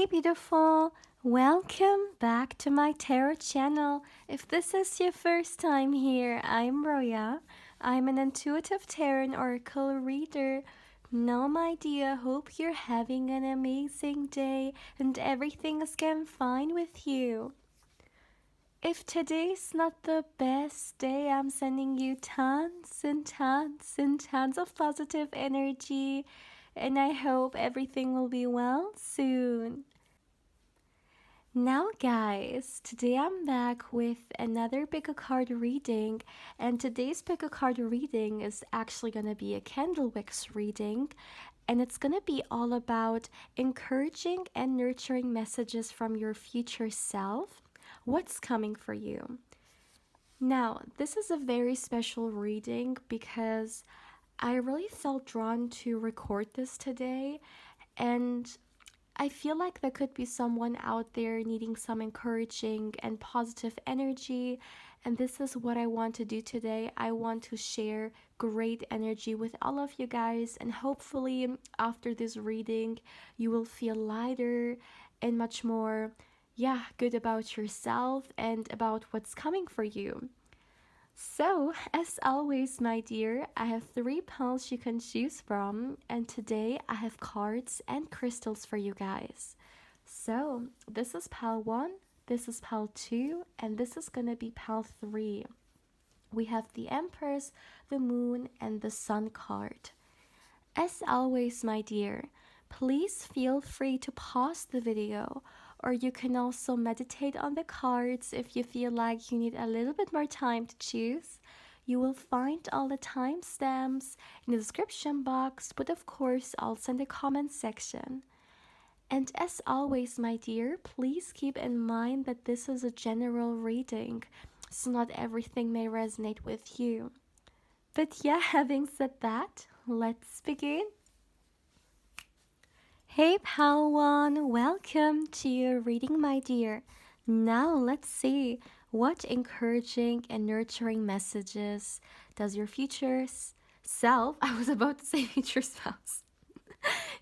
beautiful! Welcome back to my tarot channel. If this is your first time here, I'm Roya. I'm an intuitive tarot and oracle reader. Now, my dear, hope you're having an amazing day and everything is going fine with you. If today's not the best day, I'm sending you tons and tons and tons of positive energy, and I hope everything will be well soon. Now guys, today I'm back with another pick a card reading, and today's pick a card reading is actually going to be a candle wicks reading, and it's going to be all about encouraging and nurturing messages from your future self. What's coming for you? Now, this is a very special reading because I really felt drawn to record this today, and I feel like there could be someone out there needing some encouraging and positive energy, and this is what I want to do today. I want to share great energy with all of you guys, and hopefully after this reading you will feel lighter and much more good about yourself and about what's coming for you. So, as always, my dear, I have 3 piles you can choose from, and today I have cards and crystals for you guys. So, this is pile 1, this is pile 2, and this is gonna be pile 3. We have the Empress, the Moon, and the Sun card. As always, my dear, please feel free to pause the video, or you can also meditate on the cards if you feel like you need a little bit more time to choose. You will find all the timestamps in the description box, but of course also in the comment section. And as always, my dear, please keep in mind that this is a general reading, so not everything may resonate with you. But yeah, having said that, let's begin. Hey Pal1, welcome to your reading, my dear. Now let's see what encouraging and nurturing messages does your future self, I was about to say future spouse,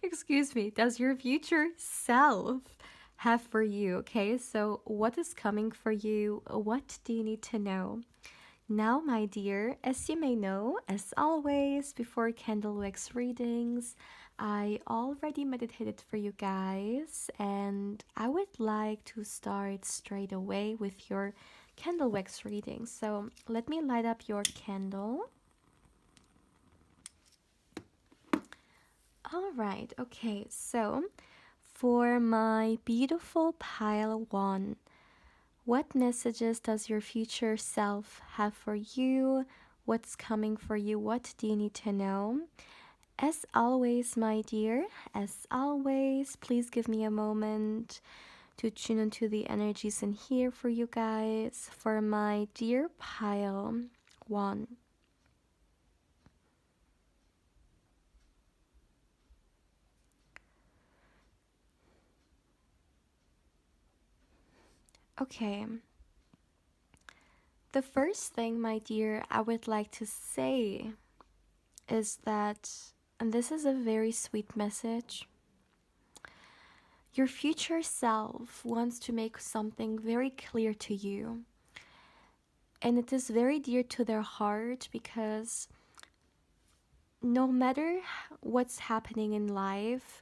excuse me, does your future self have for you, okay? So what is coming for you? What do you need to know? Now, my dear, as you may know, as always, before candle wicks readings, I already meditated for you guys, and I would like to start straight away with your candle wicks reading. So let me light up your candle. All right, okay, so for my beautiful pile 1, what messages does your future self have for you? What's coming for you? What do you need to know? As always, my dear, as always, please give me a moment to tune into the energies in here for you guys. For my dear pile 1. Okay. The first thing, my dear, I would like to say is that, and this is a very sweet message, your future self wants to make something very clear to you. And it is very dear to their heart because no matter what's happening in life,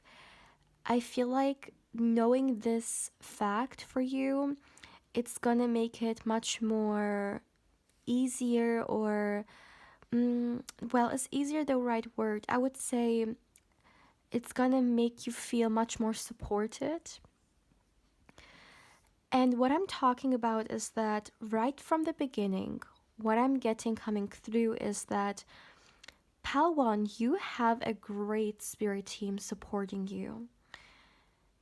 I feel like knowing this fact for you, it's gonna make it much more easier, or well, is easier the right word? I would say it's gonna make you feel much more supported. And what I'm talking about is that right from the beginning, what I'm getting coming through is that Pal 1, you have a great spirit team supporting you.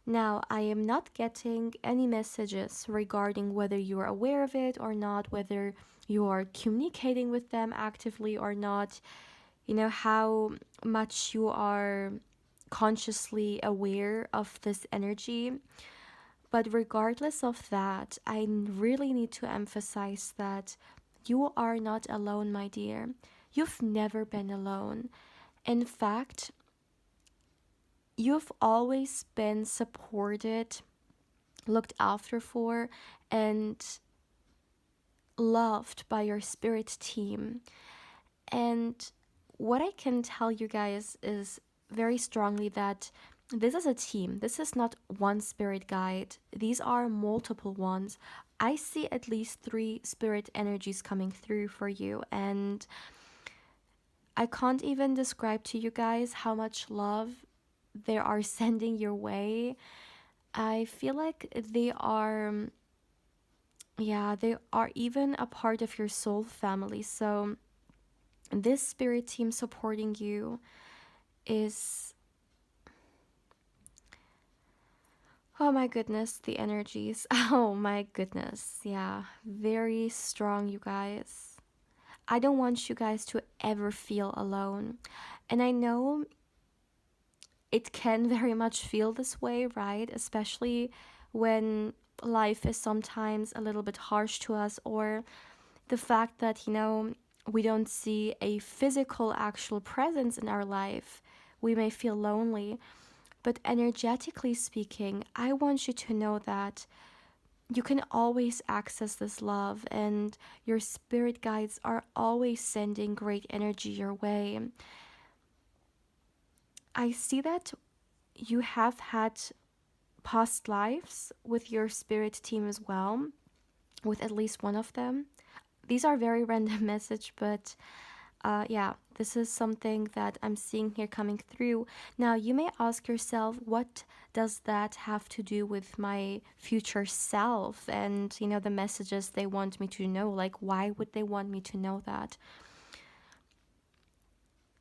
Now, I am not getting any messages regarding whether you are aware of it or not, whether you are communicating with them actively or not, you know, how much you are consciously aware of this energy. But regardless of that, I really need to emphasize that you are not alone, my dear. You've never been alone. In fact, you've always been supported looked after for, and loved by your spirit team. And what I can tell you guys is very strongly that this is a team. This is not one spirit guide, these are multiple ones. I see at least three spirit energies coming through for you, and I can't even describe to you guys how much love they are sending your way. I feel like they are, yeah, they are even a part of your soul family. So, this spirit team supporting you is, oh my goodness, the energies. Oh my goodness. Yeah, very strong, you guys. I don't want you guys to ever feel alone. And I know it can very much feel this way, right? Especially when life is sometimes a little bit harsh to us, or the fact that, we don't see a physical, actual presence in our life. We may feel lonely. But energetically speaking, I want you to know that you can always access this love, and your spirit guides are always sending great energy your way. I see that you have had past lives with your spirit team as well, with at least one of them. These are very random message, but yeah, this is something that I'm seeing here coming through. Now, you may ask yourself, what does that have to do with my future self and, the messages they want me to know? Like, why would they want me to know that?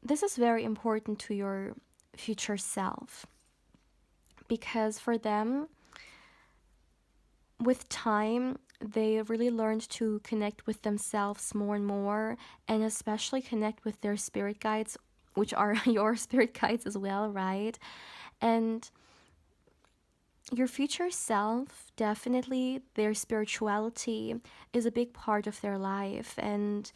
This is very important to your future self because for them, with time, they really learned to connect with themselves more and more, and especially connect with their spirit guides, which are your spirit guides as well, right? And your future self, definitely, their spirituality is a big part of their life. And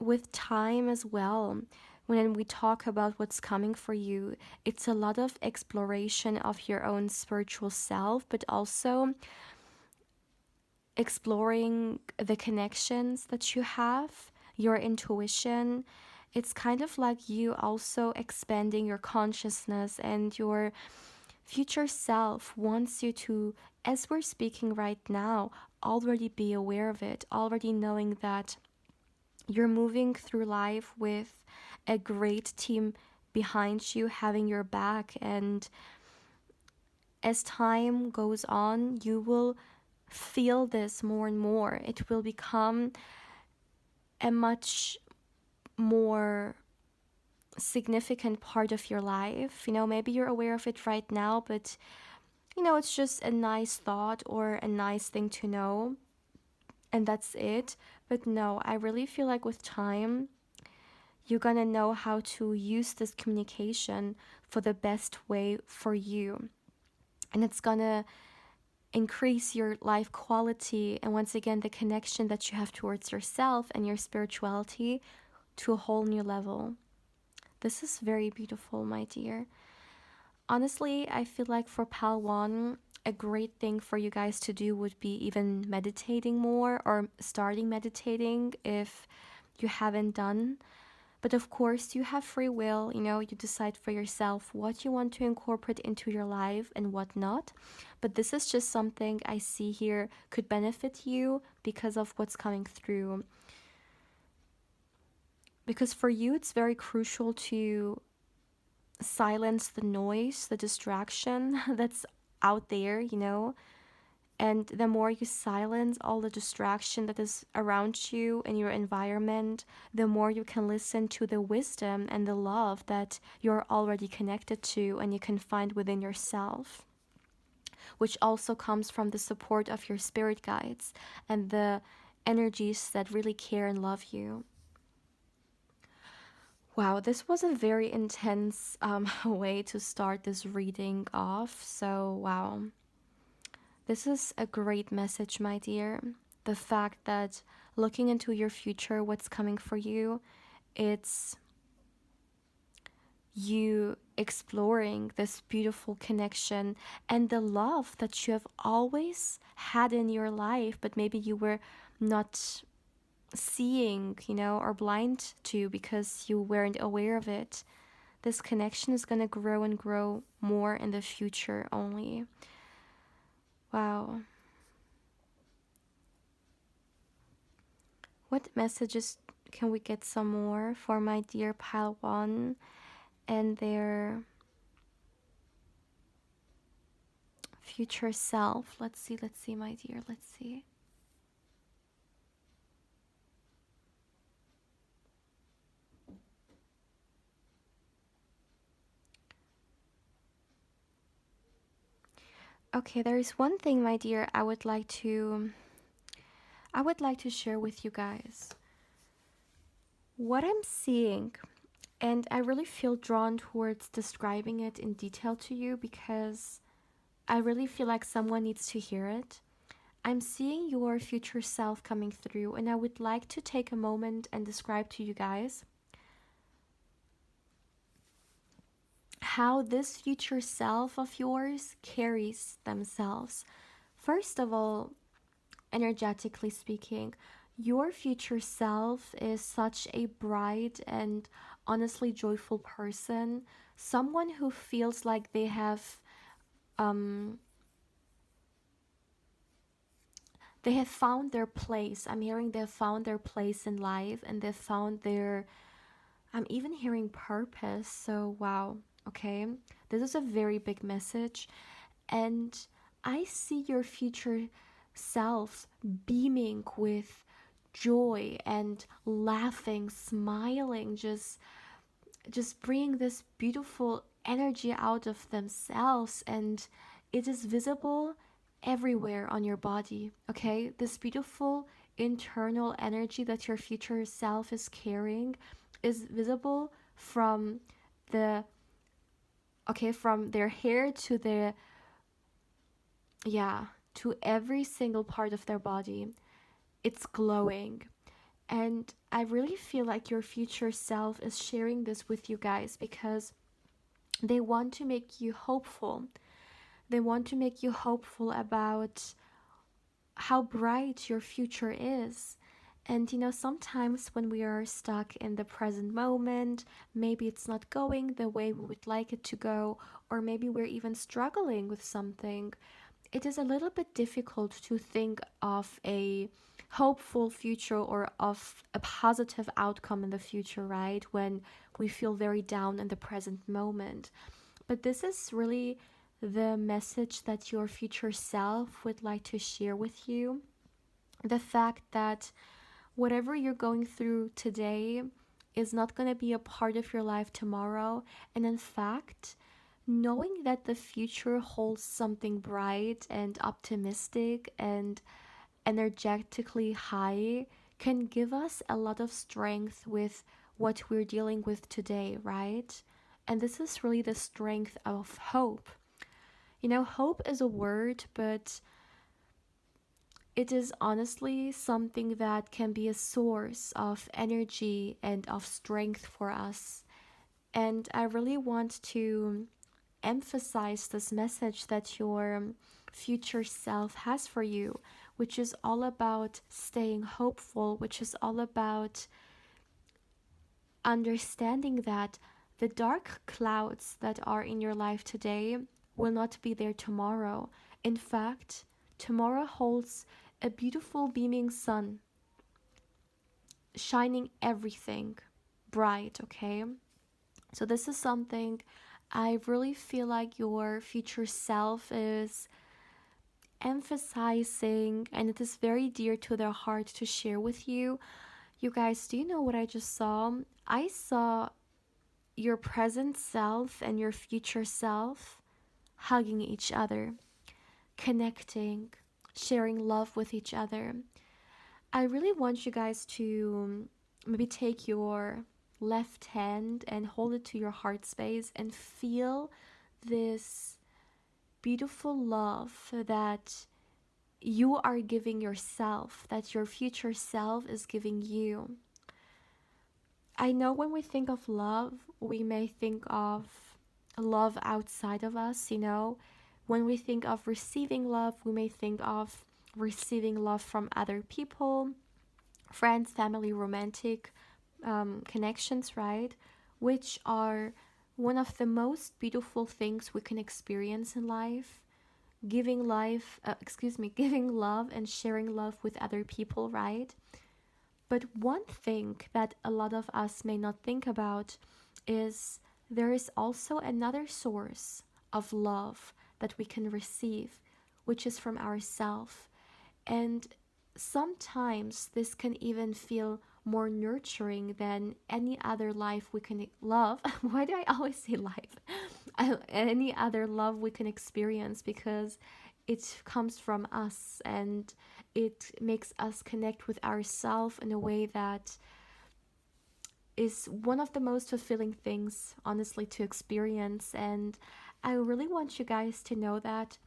with time as well, when we talk about what's coming for you, it's a lot of exploration of your own spiritual self, but also exploring the connections that you have, your intuition. It's kind of like you also expanding your consciousness, and your future self wants you to, as we're speaking right now, already be aware of it, already knowing that you're moving through life with a great team behind you, having your back. And as time goes on, you will feel this more and more. It will become a much more significant part of your life. Maybe you're aware of it right now, but it's just a nice thought or a nice thing to know, and that's it. But no, I really feel like with time, you're gonna know how to use this communication for the best way for you. And it's gonna increase your life quality, and once again, the connection that you have towards yourself and your spirituality to a whole new level. This is very beautiful, my dear. Honestly, I feel like for Pal 1, a great thing for you guys to do would be even meditating more, or starting meditating if you haven't done. But of course, you have free will, you decide for yourself what you want to incorporate into your life and what not. But this is just something I see here could benefit you because of what's coming through. Because for you, it's very crucial to silence the noise, the distraction that's out there, And the more you silence all the distraction that is around you in your environment, the more you can listen to the wisdom and the love that you're already connected to and you can find within yourself, which also comes from the support of your spirit guides and the energies that really care and love you. Wow, this was a very intense way to start this reading off. So, wow. This is a great message, my dear. The fact that looking into your future, what's coming for you, it's you exploring this beautiful connection and the love that you have always had in your life, but maybe you were not seeing, or blind to because you weren't aware of it. This connection is going to grow and grow more in the future only. Wow. What messages can we get some more for my dear pile one and their future self? Let's see, my dear. Let's see. Okay, there is one thing, my dear, I would like to share with you guys. What I'm seeing, and I really feel drawn towards describing it in detail to you because I really feel like someone needs to hear it. I'm seeing your future self coming through, and I would like to take a moment and describe to you guys how this future self of yours carries themselves. First of all, energetically speaking, your future self is such a bright and honestly joyful person, someone who feels like um they have found their place. I'm hearing they've found their place in life and they've found their, I'm even hearing purpose. So wow, okay. This is a very big message, and I see your future self beaming with joy and laughing, smiling, just bringing this beautiful energy out of themselves, and it is visible everywhere on your body. Okay, this beautiful internal energy that your future self is carrying is visible from the, okay, from their hair to their, yeah, to every single part of their body. It's glowing. And I really feel like your future self is sharing this with you guys because they want to make you hopeful. They want to make you hopeful about how bright your future is. And sometimes when we are stuck in the present moment, maybe it's not going the way we would like it to go, or maybe we're even struggling with something. It is a little bit difficult to think of a hopeful future or of a positive outcome in the future, right? When we feel very down in the present moment. But this is really the message that your future self would like to share with you. The fact that whatever you're going through today is not going to be a part of your life tomorrow. And in fact, knowing that the future holds something bright and optimistic and energetically high can give us a lot of strength with what we're dealing with today, right? And this is really the strength of hope. Hope is a word, but it is honestly something that can be a source of energy and of strength for us. And I really want to emphasize this message that your future self has for you, which is all about staying hopeful, which is all about understanding that the dark clouds that are in your life today will not be there tomorrow. In fact, tomorrow holds a beautiful beaming sun, shining everything bright, okay? So, this is something I really feel like your future self is emphasizing, and it is very dear to their heart to share with you. You guys, do you know what I just saw? I saw your present self and your future self hugging each other, connecting, sharing love with each other. I really want you guys to maybe take your left hand and hold it to your heart space and feel this beautiful love that you are giving yourself, that your future self is giving you. I know when we think of love, we may think of love outside of us, you know. When we think of receiving love, we may think of receiving love from other people, friends, family, romantic connections, right? Which are one of the most beautiful things we can experience in life. Giving love and sharing love with other people, right? But one thing that a lot of us may not think about is there is also another source of love that we can receive, which is from ourselves. And sometimes this can even feel more nurturing than any other life we can love. Why do I always say life? Any other love we can experience, because it comes from us and it makes us connect with ourselves in a way that is one of the most fulfilling things, honestly, to experience. And I really want you guys to know that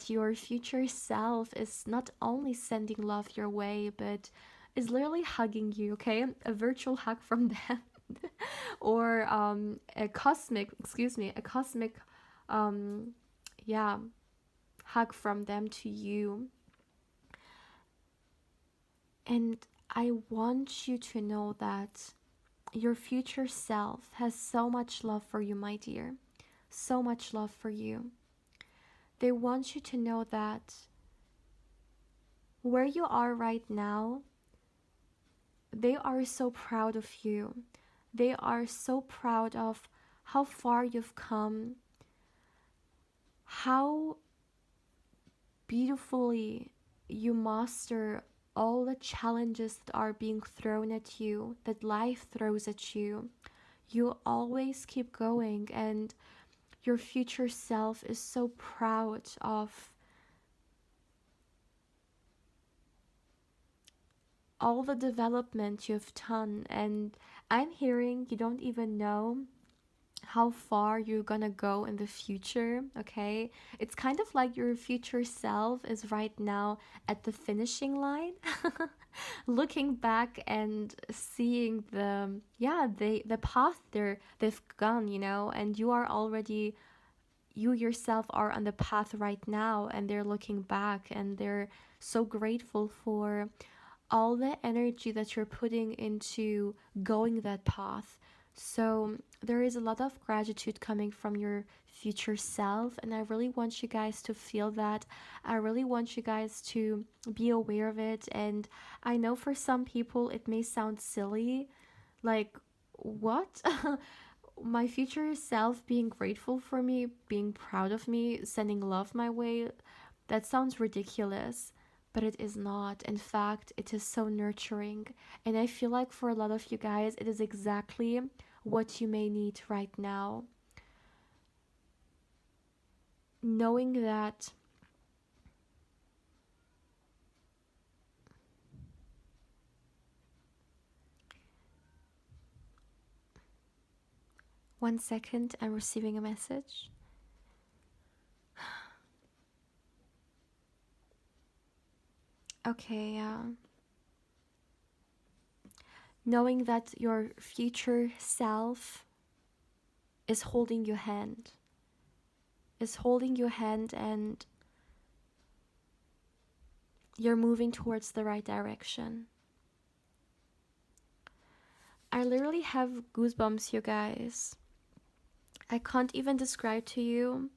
your future self is not only sending love your way, but is literally hugging you, okay? A virtual hug from them. Or a cosmic um yeah, hug from them to you. And I want you to know that your future self has so much love for you, my dear. So much love for you. They want you to know that where you are right now, they are so proud of you. They are so proud of how far you've come, how beautifully you master all the challenges that are being thrown at you, that life throws at you. You always keep going, and your future self is so proud of all the development you've done. And I'm hearing you don't even know how far you're gonna go in the future, okay? It's kind of like your future self is right now at the finishing line, looking back and seeing the path they've gone, you know, and you yourself are on the path right now, and they're looking back and they're so grateful for all the energy that you're putting into going that path. So there is a lot of gratitude coming from your future self, and I really want you guys to feel that. I really want you guys to be aware of it. And I know for some people it may sound silly, like, what? My future self being grateful for me, being proud of me, sending love my way, that sounds ridiculous, but it is not. In fact, it is so nurturing. And I feel like for a lot of you guys, it is exactly what you may need right now. Knowing that, one second, I'm receiving a message. Okay, knowing that your future self is holding your hand, and you're moving towards the right direction. I literally have goosebumps, you guys. I can't even describe to you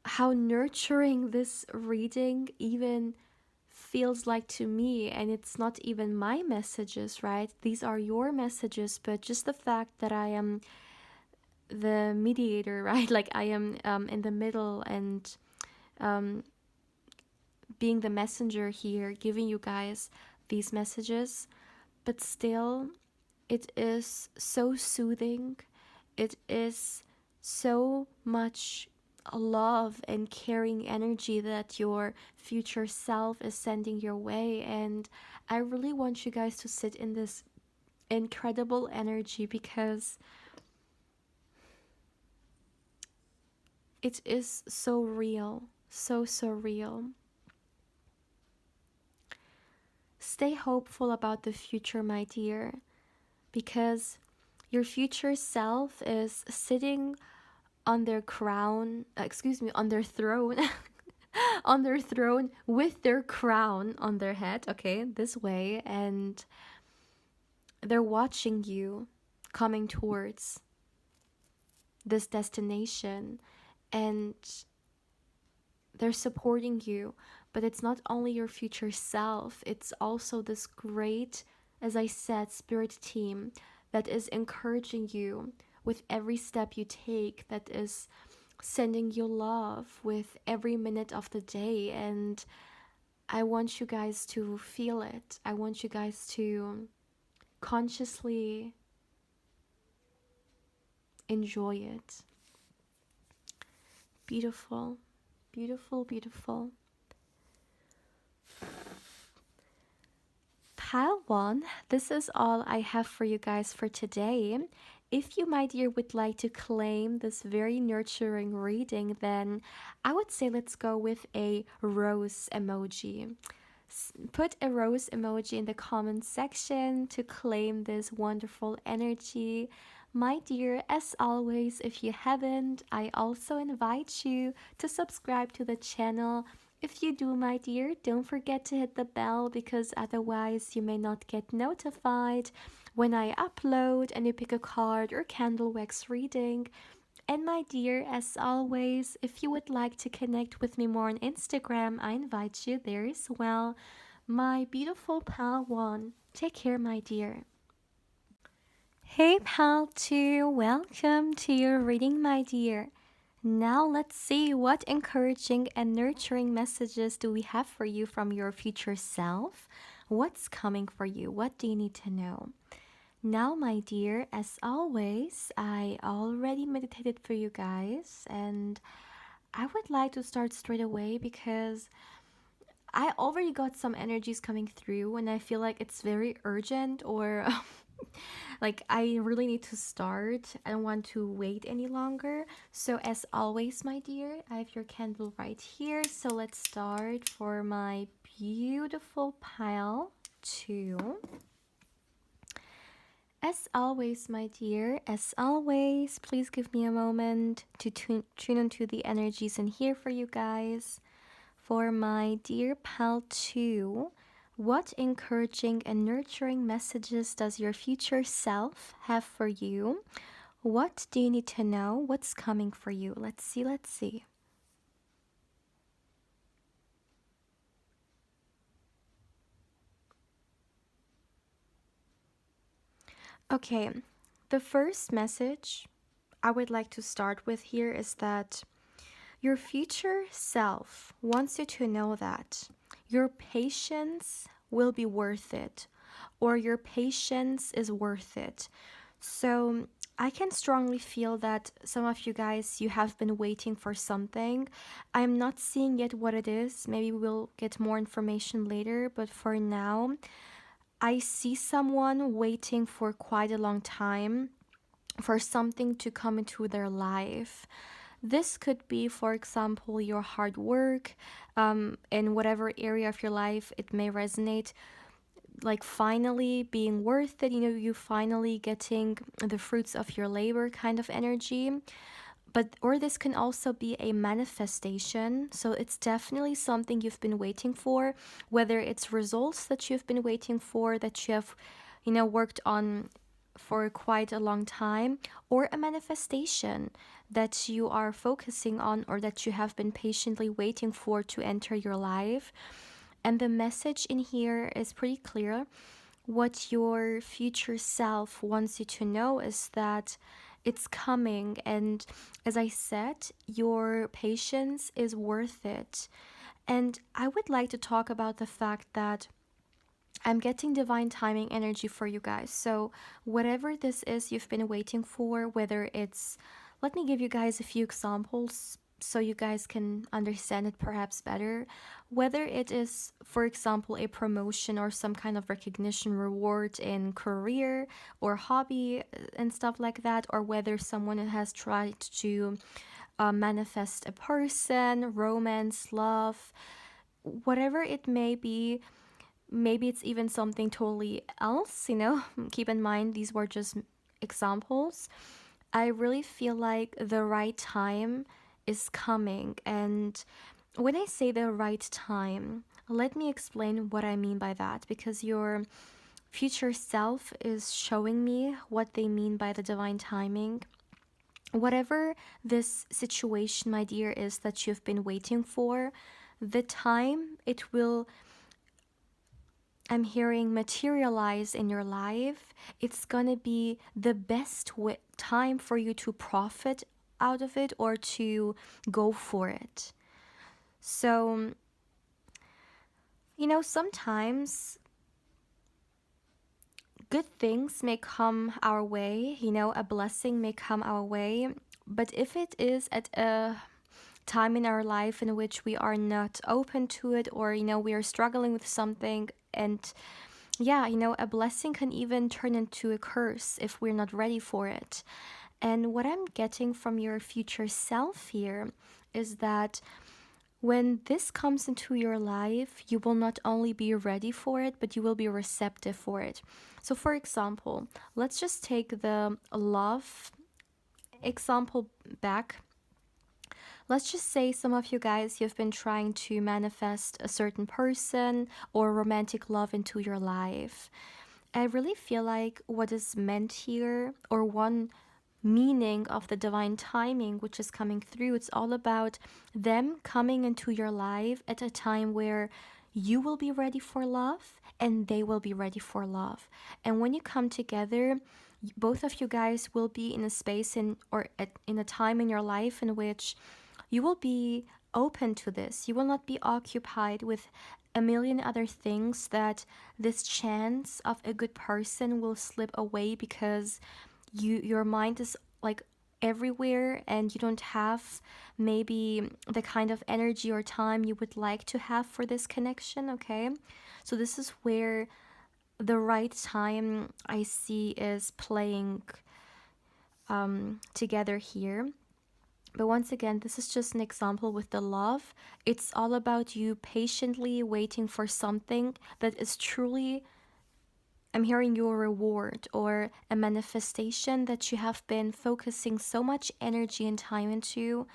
how nurturing this reading even feels like to me. And it's not even my messages, right? These are your messages, but just the fact that I am the mediator, right? Like I am in the middle, and um, being the messenger here, giving you guys these messages. But still, it is so soothing. It is so much love and caring energy that your future self is sending your way. And I really want you guys to sit in this incredible energy, because it is so real. So, so real. Stay hopeful about the future, my dear. because your future self is sitting on their crown, on their throne, on their throne with their crown on their head, okay, this way, and they're watching you coming towards this destination, and they're supporting you. But it's not only your future self, it's also this great, as I said, spirit team that is encouraging you with every step you take, that is sending you love with every minute of the day. And I want you guys to feel it. I want you guys to consciously enjoy it. Beautiful, beautiful, beautiful. Pile 1, this is all I have for you guys for today. If you, my dear, would like to claim this very nurturing reading, then I would say let's go with a rose emoji. Put a rose emoji in the comment section to claim this wonderful energy. My dear, as always, if you haven't, I also invite you to subscribe to the channel. If you do, my dear, don't forget to hit the bell, because otherwise you may not get notified when I upload a new pick a card or candle wax reading. And my dear, as always, if you would like to connect with me more on Instagram, I invite you there as well. My beautiful pal 1, take care, my dear. Hey pal 2, welcome to your reading, my dear. Now let's see what encouraging and nurturing messages do we have for you from your future self. What's coming for you? What do you need to know? Now, my dear, as always, I already meditated for you guys, and I would like to start straight away because I already got some energies coming through, and I feel like it's very urgent, or like I really need to start. I don't want to wait any longer. So, as always, my dear, I have your candle right here. So, let's start for my beautiful pile 2. As always, my dear, as always, please give me a moment to tune into the energies in here for you guys. For my dear pal 2, what encouraging and nurturing messages does your future self have for you? What do you need to know? What's coming for you? Let's see, let's see. Okay, the first message I would like to start with here is that your future self wants you to know that your patience will be worth it, or your patience is worth it. So I can strongly feel that some of you guys, you have been waiting for something. I'm not seeing yet what it is. Maybe we'll get more information later, but for now, I see someone waiting for quite a long time for something to come into their life. This could be, for example, your hard work, in whatever area of your life it may resonate, like finally being worth it, you finally getting the fruits of your labor kind of energy. But, or this can also be a manifestation. So it's definitely something you've been waiting for, whether it's results that you've been waiting for, that you have, worked on for quite a long time, or a manifestation that you are focusing on, or that you have been patiently waiting for to enter your life. And the message in here is pretty clear. What your future self wants you to know is that it's coming, and as I said, your patience is worth it. And I would like to talk about the fact that I'm getting divine timing energy for you guys. So, whatever this is you've been waiting for, whether it's, let me give you guys a few examples so you guys can understand it perhaps better. Whether it is, for example, a promotion or some kind of recognition, reward in career or hobby and stuff like that, or whether someone has tried to manifest a person, romance, love, whatever it may be, maybe it's even something totally else, you know? Keep in mind, these were just examples. I really feel like the right time is coming. And when I say the right time, let me explain what I mean by that, because your future self is showing me what they mean by the divine timing. Whatever this situation, my dear, is that you've been waiting for, the time it will, I'm hearing, materialize in your life, it's gonna be the best time for you to profit out of it or to go for it. So, sometimes good things may come our way, a blessing may come our way, but if it is at a time in our life in which we are not open to it, or we are struggling with something, and yeah, a blessing can even turn into a curse if we're not ready for it. And what I'm getting from your future self here is that when this comes into your life, you will not only be ready for it, but you will be receptive for it. So, for example, let's just take the love example back. Let's just say some of you guys, you've been trying to manifest a certain person or romantic love into your life. I really feel like what is meant here, or one meaning of the divine timing which is coming through, it's all about them coming into your life at a time where you will be ready for love and they will be ready for love. And when you come together, both of you guys will be in a space in a time in your life in which you will be open to this. You will not be occupied with a million other things that this chance of a good person will slip away because your mind is like everywhere and you don't have maybe the kind of energy or time you would like to have for this connection. Okay, so this is where the right time I see is playing together here. But once again, this is just an example with the love. It's all about you patiently waiting for something that is truly, I'm hearing, your reward or a manifestation that you have been focusing so much energy and time into.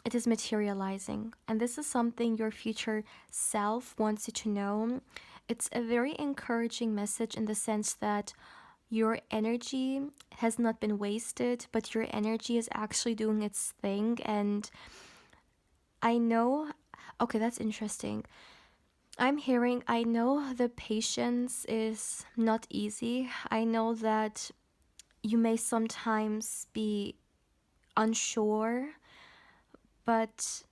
It is materializing. And this is something your future self wants you to know. It's a very encouraging message in the sense that your energy has not been wasted, but your energy is actually doing its thing. And I know, okay, that's interesting. I'm hearing, I know the patience is not easy. I know that you may sometimes be unsure, but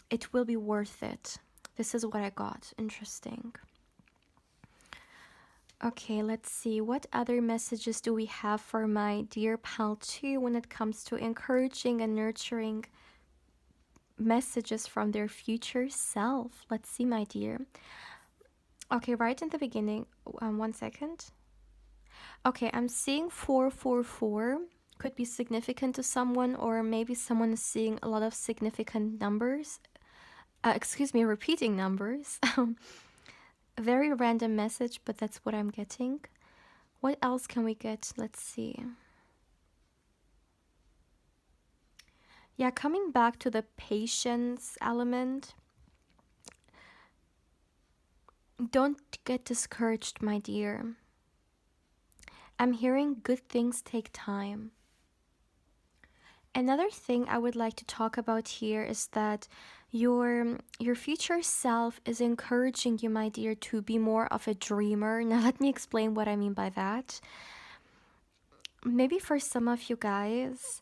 it will be worth it. This is what I got. Interesting. Okay, let's see. What other messages do we have for my dear pal too when it comes to encouraging and nurturing messages from their future self? Let's see, my dear. Okay, right in the beginning, 1 second. Okay, I'm seeing 444. Could be significant to someone, or maybe someone is seeing a lot of significant numbers. Repeating numbers. A very random message, but that's what I'm getting. What else can we get? Let's see. Yeah, coming back to the patience element. Don't get discouraged, my dear. I'm hearing good things take time. Another thing I would like to talk about here is that your future self is encouraging you, my dear, to be more of a dreamer. Now let me explain what I mean by that. Maybe for some of you guys,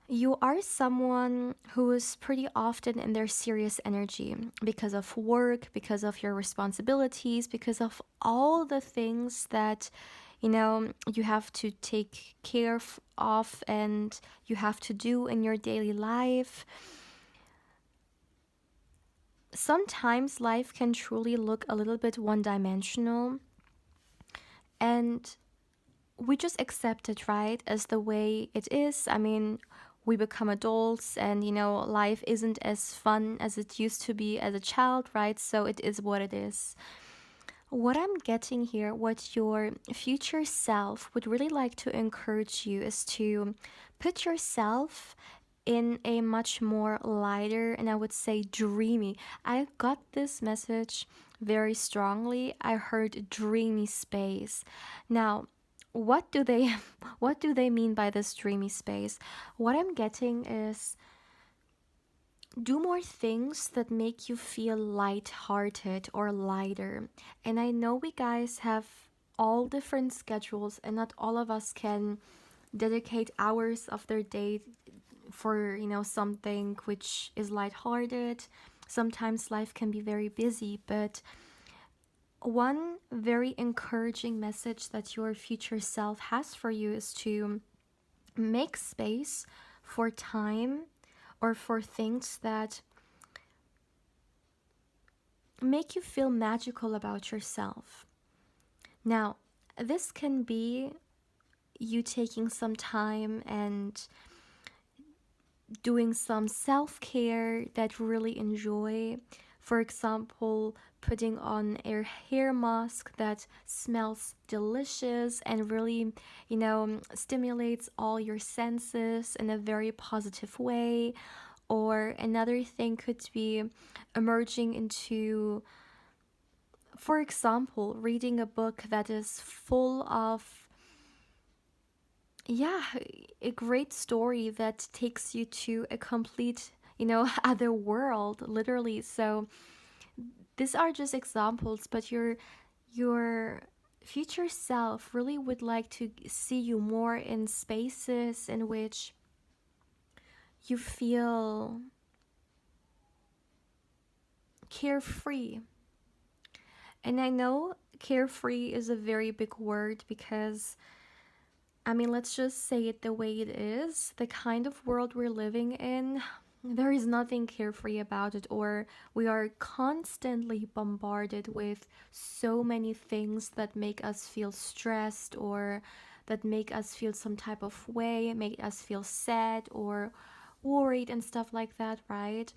you are someone who is pretty often in their serious energy because of work, because of your responsibilities, because of all the things that you have to take care of and you have to do in your daily life. Sometimes life can truly look a little bit one-dimensional, and we just accept it, right, as the way it is. I mean, we become adults, and life isn't as fun as it used to be as a child, right? So it is what it is. What I'm getting here, what your future self would really like to encourage you, is to put yourself in a much more lighter, and I would say dreamy. I got this message very strongly. I heard dreamy space. Now, what do they what do they mean by this dreamy space? What I'm getting is, do more things that make you feel light-hearted or lighter. And I know we guys have all different schedules, and not all of us can dedicate hours of their day for something which is lighthearted. Sometimes life can be very busy, but one very encouraging message that your future self has for you is to make space for time or for things that make you feel magical about yourself. Now, this can be you taking some time and doing some self-care that you really enjoy. For example, putting on a hair mask that smells delicious and really, stimulates all your senses in a very positive way. Or another thing could be emerging into, for example, reading a book that is full of, yeah, a great story that takes you to a complete, other world, literally. So these are just examples, but your future self really would like to see you more in spaces in which you feel carefree. And I know carefree is a very big word because, I mean, let's just say it the way it is. The kind of world we're living in, there is nothing carefree about it, or we are constantly bombarded with so many things that make us feel stressed, or that make us feel some type of way, make us feel sad or worried and stuff like that, right?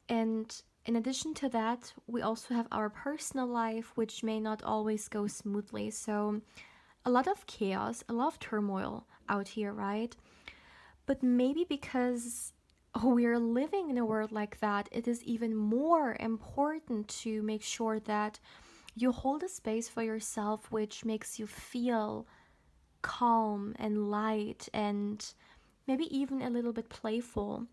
And in addition to that, we also have our personal life, which may not always go smoothly. So, a lot of chaos, a lot of turmoil out here, right? But maybe because we're living in a world like that, it is even more important to make sure that you hold a space for yourself which makes you feel calm and light and maybe even a little bit playful.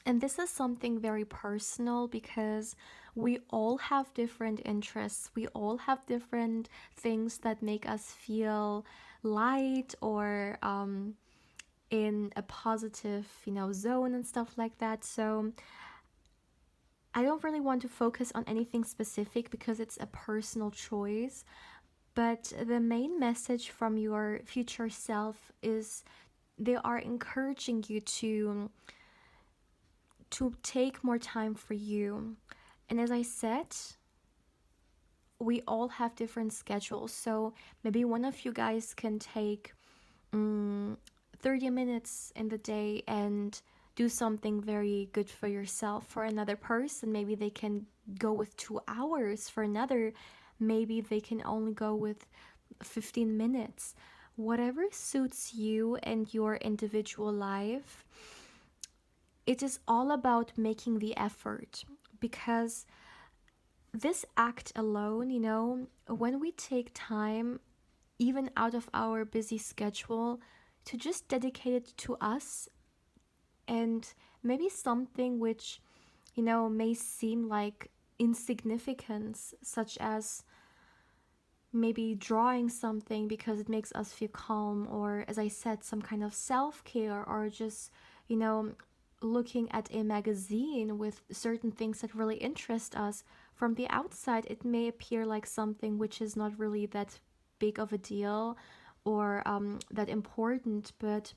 And this is something very personal because we all have different interests. We all have different things that make us feel light or in a positive, zone and stuff like that. So I don't really want to focus on anything specific because it's a personal choice. But the main message from your future self is they are encouraging you to take more time for you. And as I said, we all have different schedules. So maybe one of you guys can take 30 minutes in the day and do something very good for yourself. For another person, maybe they can go with 2 hours. For another, maybe they can only go with 15 minutes. Whatever suits you and your individual life, it is all about making the effort, because this act alone, when we take time, even out of our busy schedule, to just dedicate it to us and maybe something which, may seem like insignificance, such as maybe drawing something because it makes us feel calm, or as I said, some kind of self-care, or just, looking at a magazine with certain things that really interest us. From the outside, it may appear like something which is not really that big of a deal or that important, but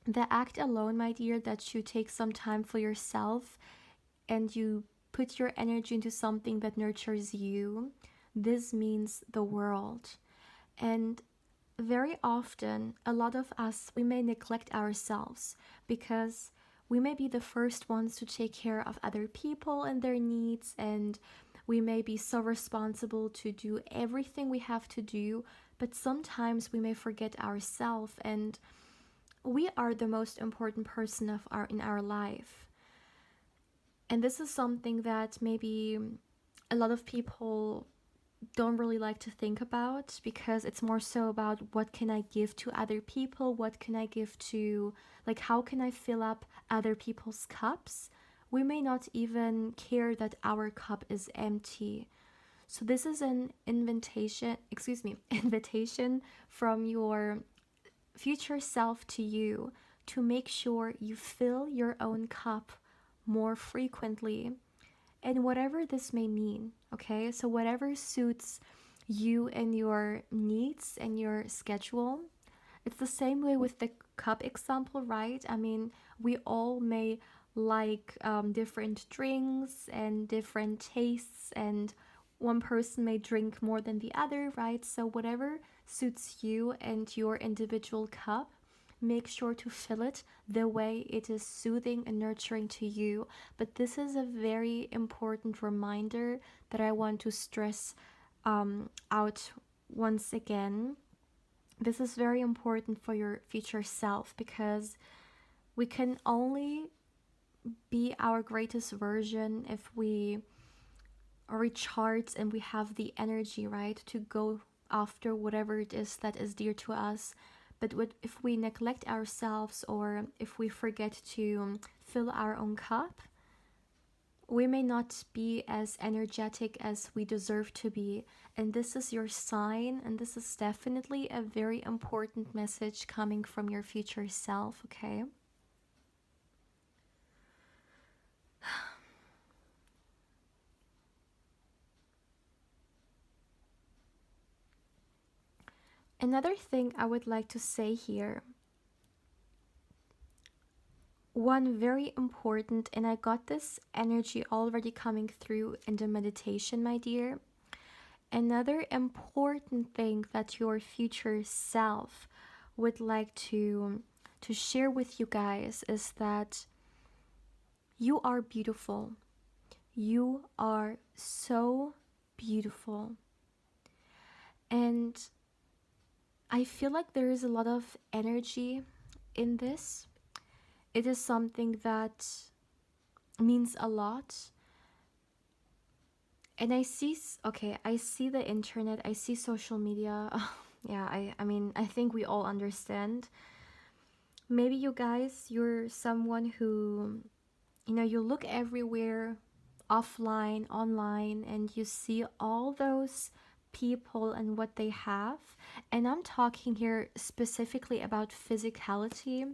the act alone, my dear, that you take some time for yourself and you put your energy into something that nurtures you, this means the world. And very often, a lot of us, we may neglect ourselves because we may be the first ones to take care of other people and their needs, and we may be so responsible to do everything we have to do, but sometimes we may forget ourselves, and we are the most important person of our in our life. And this is something that maybe a lot of people don't really like to think about, because it's more so about what can I give to other people, what can I give to, like, how can I fill up other people's cups. We may not even care that our cup is empty. So this is an invitation, excuse me, invitation from your future self to you to make sure you fill your own cup more frequently, and whatever this may mean, okay? So, whatever suits you and your needs and your schedule. It's the same way with the cup example, right? I mean, we all may like different drinks and different tastes, and one person may drink more than the other, right? So, whatever suits you and your individual cup, make sure to fill it the way it is soothing and nurturing to you. But this is a very important reminder that I want to stress out once again. This is very important for your future self, because we can only be our greatest version if we recharge and we have the energy, right, to go after whatever it is that is dear to us. But if we neglect ourselves, or if we forget to fill our own cup, we may not be as energetic as we deserve to be. And this is your sign, and this is definitely a very important message coming from your future self, okay? Another thing I would like to say here, one very important, and I got this energy already coming through in the meditation, my dear. Another important thing that your future self would like to share with you guys is that you are beautiful. You are so beautiful. And I feel like there is a lot of energy in this. It is something that means a lot. And I see the internet, I see social media. Yeah, I mean, I think we all understand. Maybe you guys, you're someone who, you look everywhere, offline, online, and you see all those people and what they have. And I'm talking here specifically about physicality.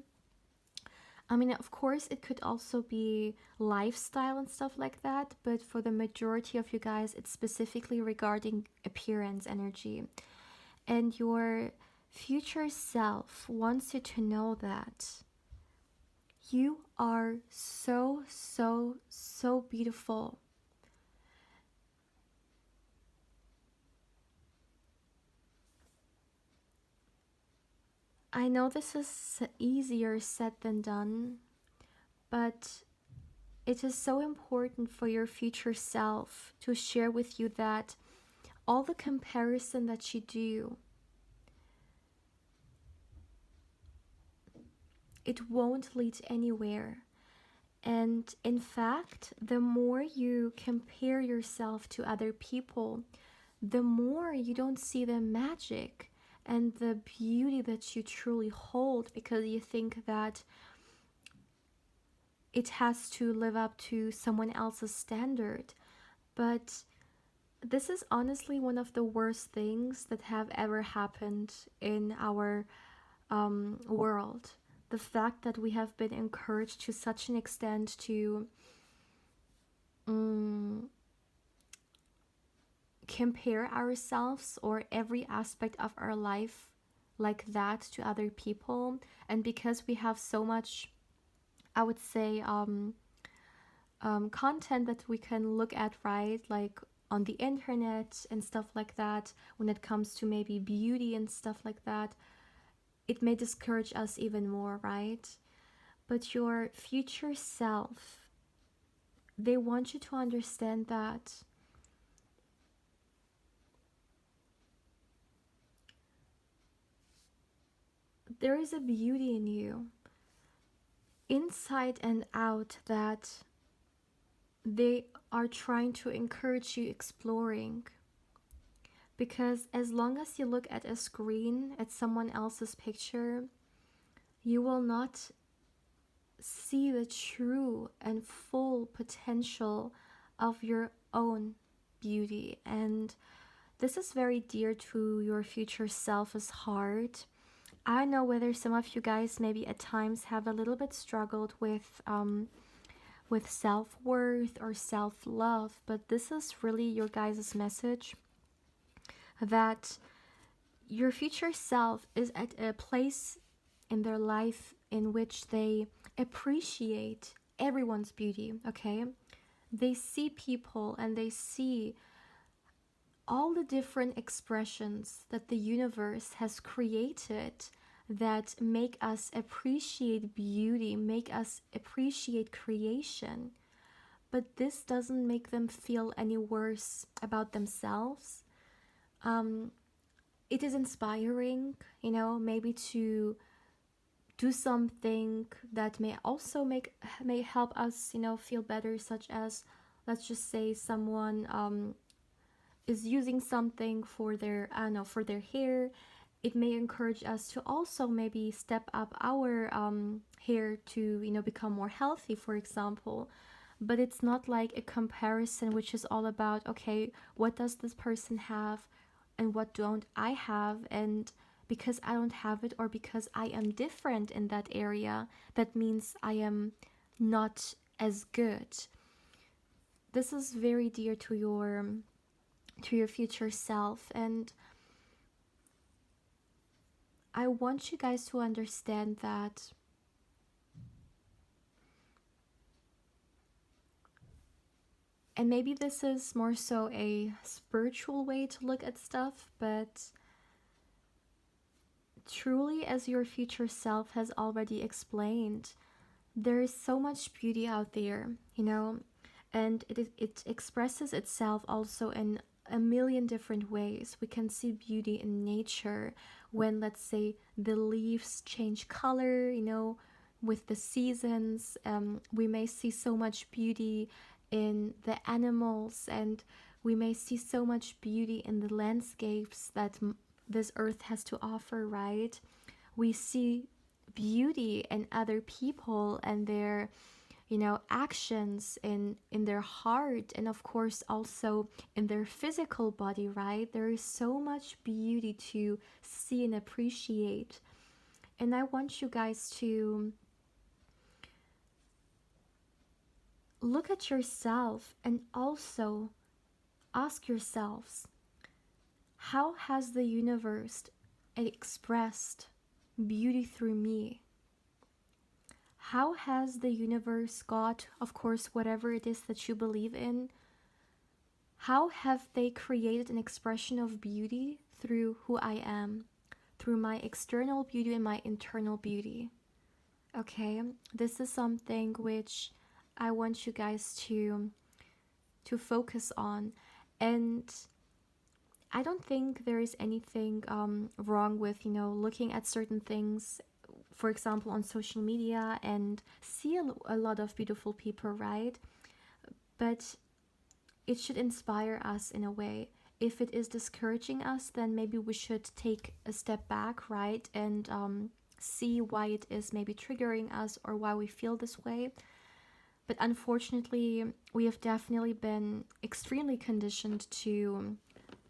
I mean, of course, it could also be lifestyle and stuff like that, but for the majority of you guys, it's specifically regarding appearance energy. And your future self wants you to know that you are so, so, so beautiful. I know this is easier said than done, but it is so important for your future self to share with you that all the comparison that you do, it won't lead anywhere. And in fact, the more you compare yourself to other people, the more you don't see the magic and the beauty that you truly hold, because you think that it has to live up to someone else's standard. But this is honestly one of the worst things that have ever happened in our world. The fact that we have been encouraged to such an extent to compare ourselves or every aspect of our life like that to other people. And because we have so much, I would say, content that we can look at, right? Like on the internet and stuff like that, when it comes to maybe beauty and stuff like that, it may discourage us even more, right? But your future self, they want you to understand that there is a beauty in you, inside and out, that they are trying to encourage you exploring. Because as long as you look at a screen, at someone else's picture, you will not see the true and full potential of your own beauty. And this is very dear to your future self's heart. I know whether some of you guys maybe at times have a little bit struggled with self-worth or self-love, but this is really your guys' message that your future self is at a place in their life in which they appreciate everyone's beauty, okay? They see people and they see all the different expressions that the universe has created that make us appreciate beauty, make us appreciate creation. But this doesn't make them feel any worse about themselves. It is inspiring, maybe to do something that may help us, feel better, such as, let's just say, someone is using something for their, for their hair. It may encourage us to also maybe step up our hair to, become more healthy, for example. But it's not like a comparison which is all about, okay, what does this person have and what don't I have? And because I don't have it, or because I am different in that area, that means I am not as good. This is very dear to your future self, and I want you guys to understand that and maybe this is more so a spiritual way to look at stuff, but truly, as your future self has already explained, there is so much beauty out there, and it expresses itself also in a million different ways. We can see beauty in nature when, let's say, the leaves change color, with the seasons. We may see so much beauty in the animals, and we may see so much beauty in the landscapes that this earth has to offer, right? We see beauty in other people and their actions in their heart, and of course also in their physical body, right? There is so much beauty to see and appreciate. And I want you guys to look at yourself and also ask yourselves, how has the universe expressed beauty through me? How has the universe, God, of course, whatever it is that you believe in, how have they created an expression of beauty through who I am, through my external beauty and my internal beauty? Okay, this is something which I want you guys to focus on. And I don't think there is anything wrong with, looking at certain things, for example, on social media, and see a lot of beautiful people, right? But it should inspire us in a way. If it is discouraging us, then maybe we should take a step back, right? And see why it is maybe triggering us or why we feel this way. But unfortunately, we have definitely been extremely conditioned to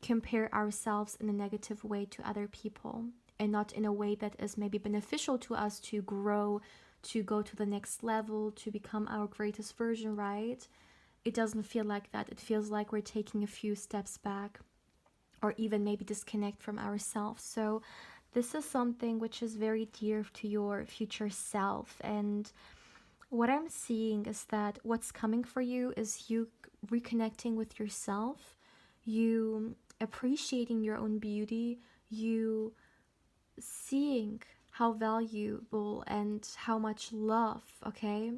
compare ourselves in a negative way to other people, and not in a way that is maybe beneficial to us to grow, to go to the next level, to become our greatest version, right? It doesn't feel like that. It feels like we're taking a few steps back, or even maybe disconnect from ourselves. So this is something which is very dear to your future self. And what I'm seeing is that what's coming for you is you reconnecting with yourself, you appreciating your own beauty, you seeing how valuable and how much love, okay,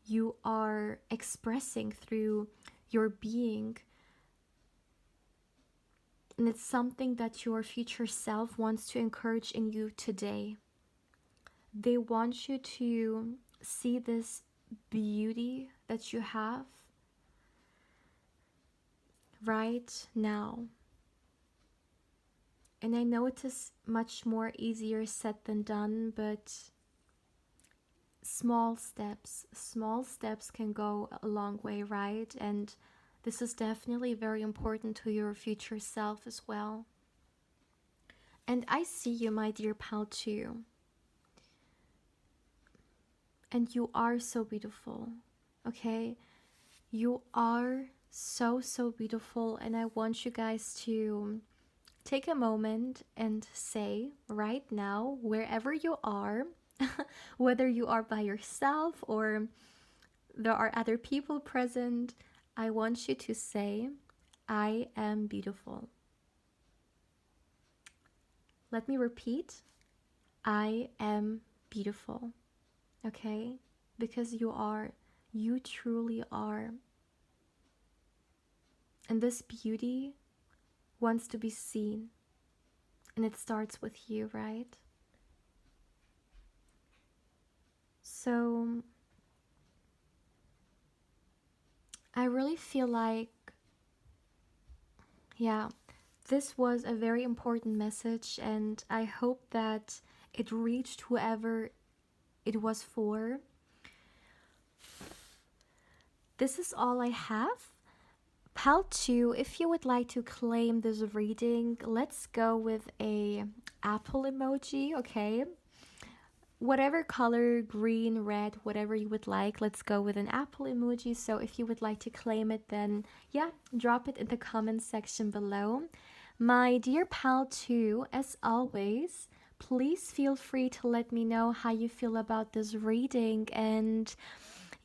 you are expressing through your being. And it's something that your future self wants to encourage in you today. They want you to see this beauty that you have right now. And I know it is much more easier said than done, but small steps can go a long way, right? And this is definitely very important to your future self as well. And I see you, my dear pal, too. And you are so beautiful, okay? You are so, so beautiful. And I want you guys to take a moment and say right now, wherever you are, whether you are by yourself or there are other people present, I want you to say, I am beautiful. Let me repeat, I am beautiful. Okay? Because you are. You truly are. And this beauty wants to be seen. And it starts with you, right? So I really feel like, yeah, this was a very important message, and I hope that it reached whoever it was for. This is all I have. Pal 2, if you would like to claim this reading, let's go with a apple emoji, okay? Whatever color, green, red, whatever you would like, let's go with an apple emoji. So if you would like to claim it, then yeah, drop it in the comments section below. My dear pal 2, as always, please feel free to let me know how you feel about this reading. And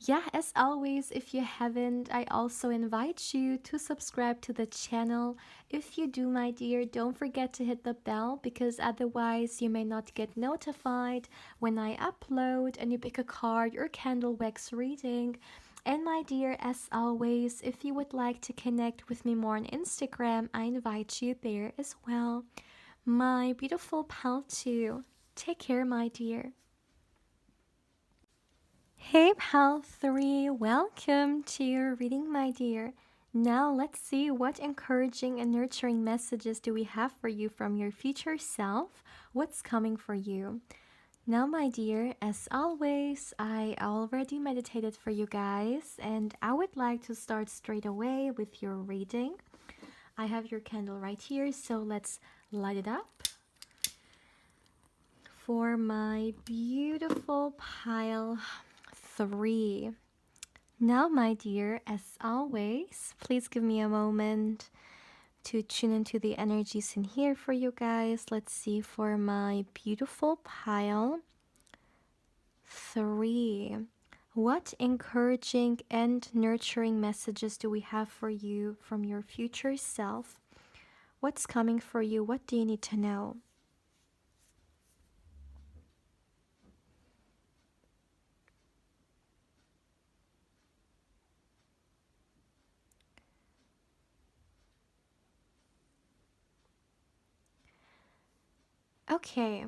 yeah, as always, if you haven't, I also invite you to subscribe to the channel. If you do, my dear, don't forget to hit the bell, because otherwise you may not get notified when I upload a new pick a card or candle wax reading. And my dear, as always, if you would like to connect with me more on Instagram, I invite you there as well. My beautiful pal 2, take care, my dear. Hey pal 3, welcome to your reading, my dear. Now let's see what encouraging and nurturing messages do we have for you from your future self. What's coming for you? Now, my dear, as always, I already meditated for you guys, and I would like to start straight away with your reading. I have your candle right here, so let's light it up. For my beautiful pile 3. Now, my dear, as always, please give me a moment to tune into the energies in here for you guys. Let's see, for my beautiful pile 3. What encouraging and nurturing messages do we have for you from your future self? What's coming for you? What do you need to know? Okay.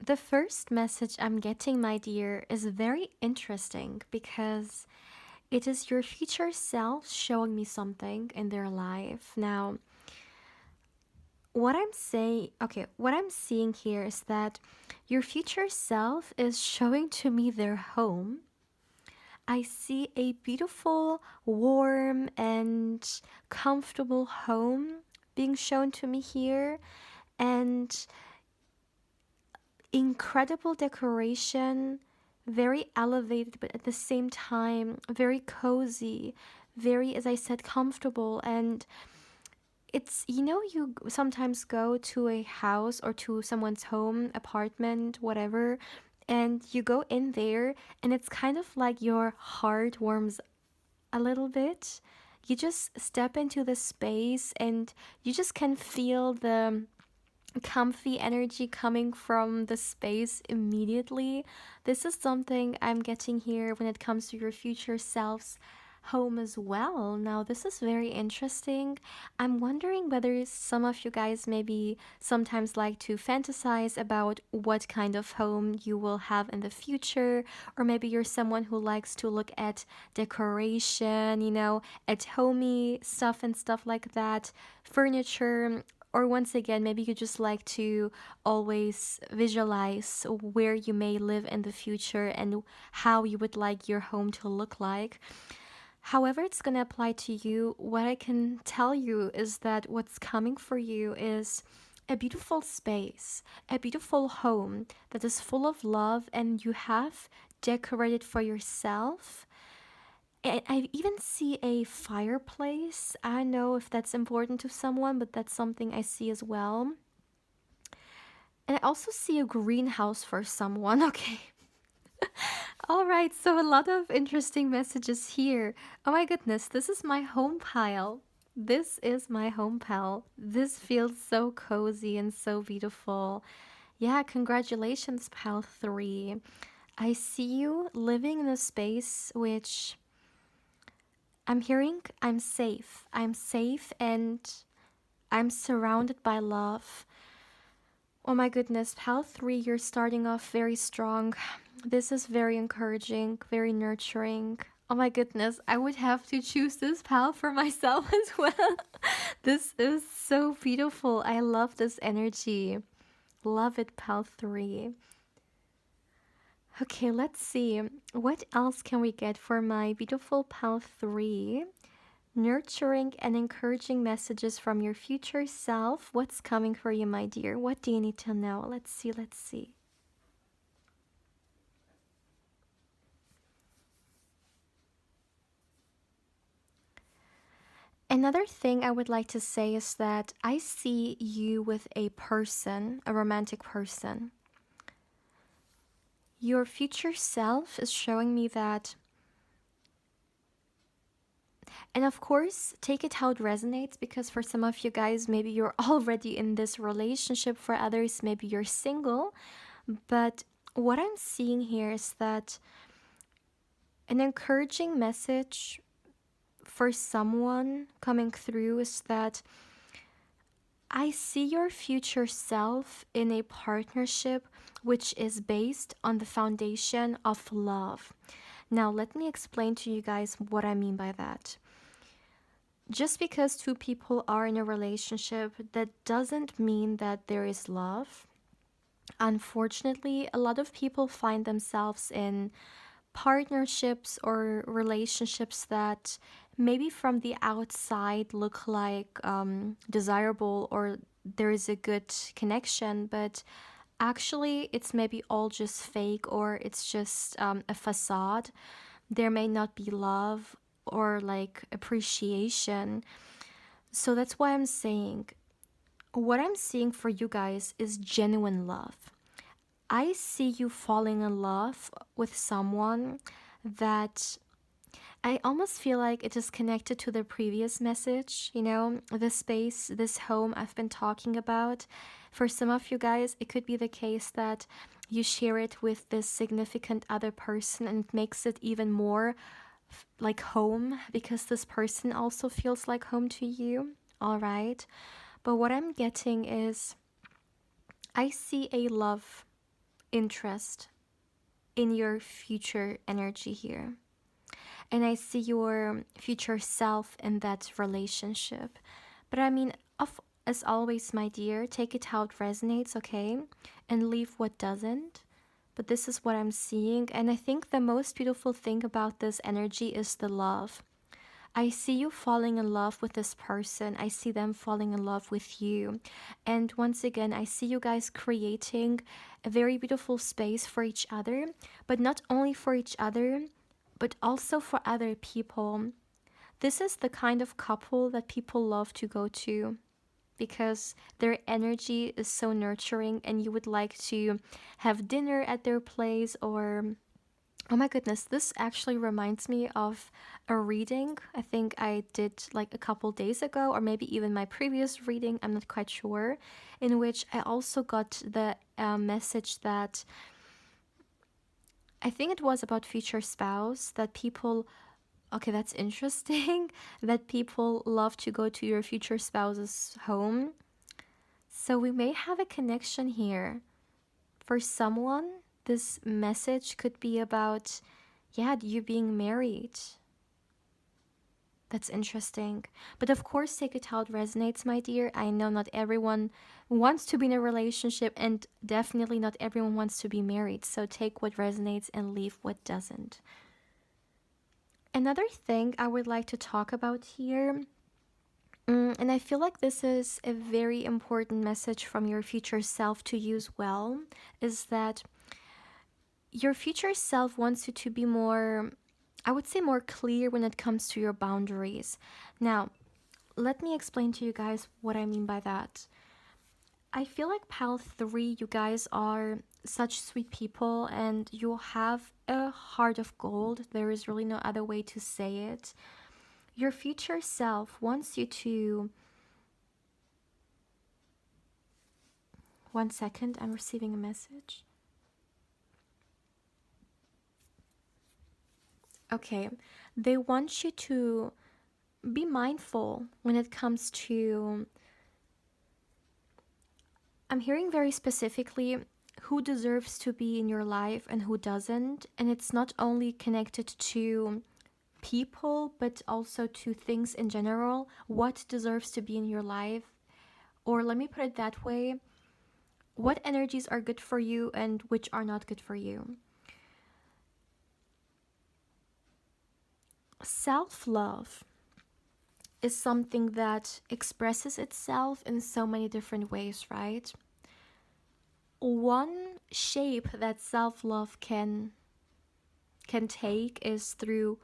The first message I'm getting, my dear, is very interesting because it is your future self showing me something in their life. Now, what I'm seeing here is that your future self is showing to me their home. I see a beautiful, warm, and comfortable home being shown to me here, and incredible decoration, very elevated, but at the same time, very cozy, very, as I said, comfortable. And it's, you sometimes go to a house or to someone's home, apartment, whatever, and you go in there, and it's kind of like your heart warms a little bit. You just step into the space and you just can feel the comfy energy coming from the space immediately. This is something I'm getting here when it comes to your future self's home as well. Now, this is very interesting. I'm wondering whether some of you guys maybe sometimes like to fantasize about what kind of home you will have in the future, or maybe you're someone who likes to look at decoration, at homey stuff and stuff like that, furniture, or once again, maybe you just like to always visualize where you may live in the future and how you would like your home to look like. However, it's going to apply to you. What I can tell you is that what's coming for you is a beautiful space, a beautiful home that is full of love, and you have decorated for yourself. And I even see a fireplace. I don't know if that's important to someone, but that's something I see as well. And I also see a greenhouse for someone. Okay. All right, so a lot of interesting messages here. Oh my goodness, this is my home pile. This is my home pile. This feels so cozy and so beautiful. Yeah, congratulations, pile 3. I see you living in a space which I'm hearing I'm safe. I'm safe and I'm surrounded by love. Oh my goodness, pal 3, you're starting off very strong. This is very encouraging, very nurturing. Oh my goodness, I would have to choose this pal for myself as well. This is so beautiful. I love this energy. Love it, pal 3. Okay, let's see. What else can we get for my beautiful pal 3? Nurturing and encouraging messages from your future self. What's coming for you, my dear? What do you need to know? Let's see, let's see. Another thing I would like to say is that I see you with a person, a romantic person. Your future self is showing me that. And of course, take it how it resonates, because for some of you guys, maybe you're already in this relationship. For others, maybe you're single. But what I'm seeing here is that an encouraging message for someone coming through is that I see your future self in a partnership which is based on the foundation of love. Now, let me explain to you guys what I mean by that. Just because two people are in a relationship, that doesn't mean that there is love. Unfortunately, a lot of people find themselves in partnerships or relationships that maybe from the outside look like desirable, or there is a good connection, but actually it's maybe all just fake, or it's just a facade. There may not be love or like appreciation. So that's why I'm saying what I'm seeing for you guys is genuine love. I see you falling in love with someone that I almost feel like it is connected to the previous message, the space, this home I've been talking about. For some of you guys, it could be the case that you share it with this significant other person, and it makes it even more like home, because this person also feels like home to you. All right. But what I'm getting is I see a love interest in your future energy here. And I see your future self in that relationship. But I mean, as always, my dear, take it how it resonates, okay? And leave what doesn't. But this is what I'm seeing. And I think the most beautiful thing about this energy is the love. I see you falling in love with this person. I see them falling in love with you. And once again, I see you guys creating a very beautiful space for each other, but not only for each other, but also for other people. This is the kind of couple that people love to go to, because their energy is so nurturing, and you would like to have dinner at their place, or Oh my goodness, this actually reminds me of a reading I think I did like a couple days ago, or maybe even my previous reading, I'm not quite sure, in which I also got the message that I think it was about future spouse, that people, okay, that's interesting, that people love to go to your future spouse's home. So we may have a connection here. For someone, this message could be about, yeah, you being married. That's interesting. But of course, take it how it resonates, my dear. I know not everyone wants to be in a relationship, and definitely not everyone wants to be married. So take what resonates and leave what doesn't. Another thing I would like to talk about here, and I feel like this is a very important message from your future self to use well, is that your future self wants you to be more, I would say, more clear when it comes to your boundaries. Now, let me explain to you guys what I mean by that. I feel like Pal 3, you guys are such sweet people and you have a heart of gold. There is really no other way to say it. Your future self wants you to. One second, I'm receiving a message. Okay, they want you to be mindful when it comes to, I'm hearing very specifically, who deserves to be in your life and who doesn't. And it's not only connected to people, but also to things in general. What deserves to be in your life? Or let me put it that way, what energies are good for you and which are not good for you? Self love is something that expresses itself in so many different ways, right? One shape that self love can take is through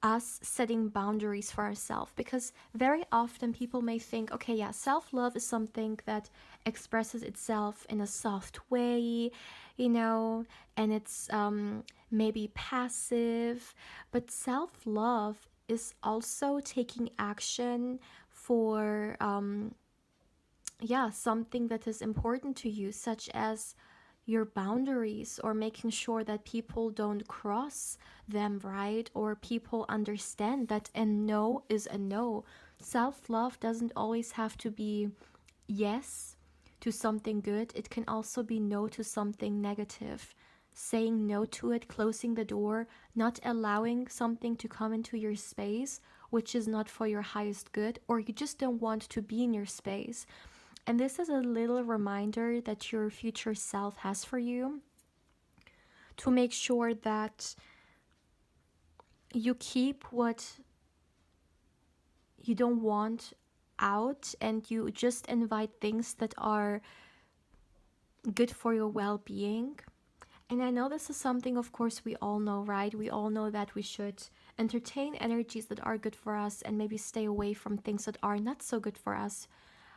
us setting boundaries for ourselves, because very often people may think, okay, yeah, self-love is something that expresses itself in a soft way, you know, and it's maybe passive, but self-love is also taking action for yeah, something that is important to you, such as your boundaries, or making sure that people don't cross them, right? Or people understand that a no is a no. Self love doesn't always have to be yes to something good, it can also be no to something negative. Saying no to it, closing the door, not allowing something to come into your space which is not for your highest good, or you just don't want to be in your space. And this is a little reminder that your future self has for you, to make sure that you keep what you don't want out and you just invite things that are good for your well being. And I know this is something, of course, we all know, right? We all know that we should entertain energies that are good for us and maybe stay away from things that are not so good for us.